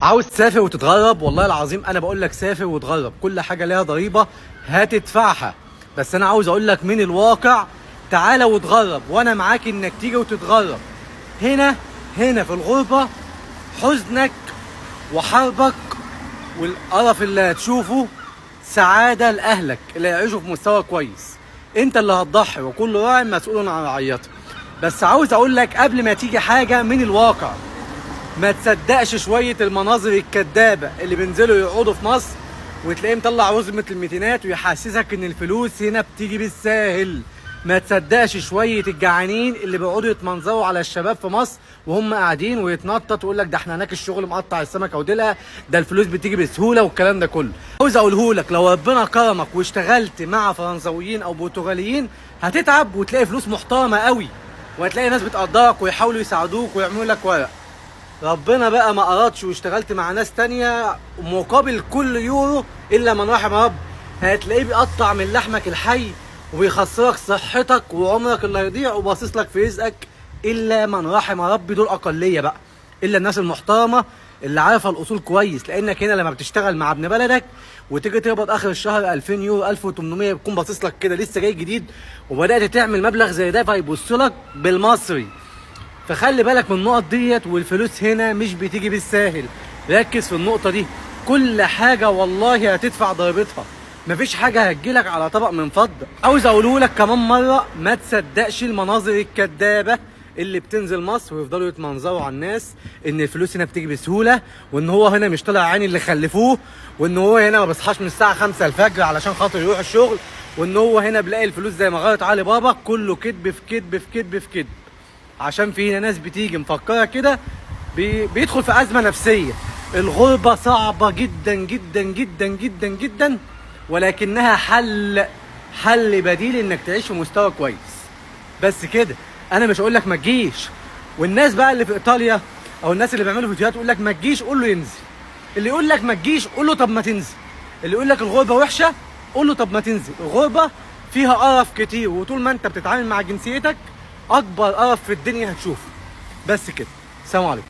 عاوز تسافر وتتغرب؟ والله العظيم انا بقول لك سافر وتغرب، كل حاجه ليها ضريبه هتدفعها. بس انا عاوز اقول لك من الواقع، تعالى وتغرب وانا معاك انك تيجي وتتغرب. هنا في الغربه حزنك وحربك والقرف اللي هتشوفه سعاده لاهلك اللي هيعيشوا في مستوى كويس. انت اللي هتضحي وكل راع مسؤول عن رعيته. بس عاوز اقول لك قبل ما تيجي حاجه من الواقع، ما تصدقش شوية المناظر الكدابة اللي بينزلوا يقعدوا في مصر وتلاقيه مطلع وزمة الميتينات ويحسسك ان الفلوس هنا بتيجي بالساهل. ما تصدقش شوية الجعانين اللي بيقعدوا يتمنظروا على الشباب في مصر وهم قاعدين ويتنطط ويقول لك ده احنا هناك الشغل مقطع السمكة وديلها، ده الفلوس بتيجي بسهولة والكلام ده كله. عاوز اقوله لك، لو ربنا كرمك واشتغلت مع فرنساويين او برتغاليين هتتعب وتلاقي فلوس محترمة قوي، وهتلاقي ناس بتقدرك ويحاولوا يساعدوك ويعملوا لك ورق. ربنا بقى ما أردش واشتغلت مع ناس تانية مقابل كل يورو إلا من رحم رب، هتلاقيه بيقطع من لحمك الحي وبيخسرك صحتك وعمرك اللي هيضيع وباصص لك في رزقك. إلا من رحم ربي، دول أقلية بقى، إلا الناس المحترمة اللي عارفة الأصول كويس. لأنك هنا لما بتشتغل مع ابن بلدك وتيجي تقبض آخر الشهر 2000 يورو 1800، بيكون باصص لك كده لسه جاي جديد وبدأت تعمل مبلغ زي ده فيبص لك بالمصري. فخلي بالك من النقط ديت، والفلوس هنا مش بتيجي بالساهل. ركز في النقطة دي، كل حاجة والله هتدفع ضريبتها، مفيش حاجة هتجيلك على طبق من فضة. عاوز اقوله لك كمان مرة، ما تصدقش المناظر الكدابة اللي بتنزل مصر ويفضلوا يتمنظروا على الناس ان الفلوس هنا بتيجي بسهولة، وان هو هنا مش طالع عيني اللي خلفوه، وان هو هنا ما بيصحاش من الساعة 5 الفجر علشان خاطر يروح الشغل، وان هو هنا بيلاقي الفلوس زي ما غيرت علي بابا. كله كذب في كذب في كذب في كذب، عشان في هنا ناس بتيجي مفكره كده بيدخل في ازمه نفسيه. الغربه صعبه جدا جدا جدا جدا جدا، ولكنها حل بديل انك تعيش في مستوى كويس. بس كده، انا مش هقول لك ما تجيش. والناس بقى اللي في ايطاليا او الناس اللي بيعملوا فيديوهات يقول لك ما تجيش، قول له ينزل. اللي يقول لك ما تجيش قول له طب ما تنزل. اللي يقول لك الغربه وحشه قول له طب ما تنزل. الغربه فيها قرف كتير، وطول ما انت بتتعامل مع جنسيتك اكبر قرف في الدنيا هتشوفه. بس كده، سلام عليكم.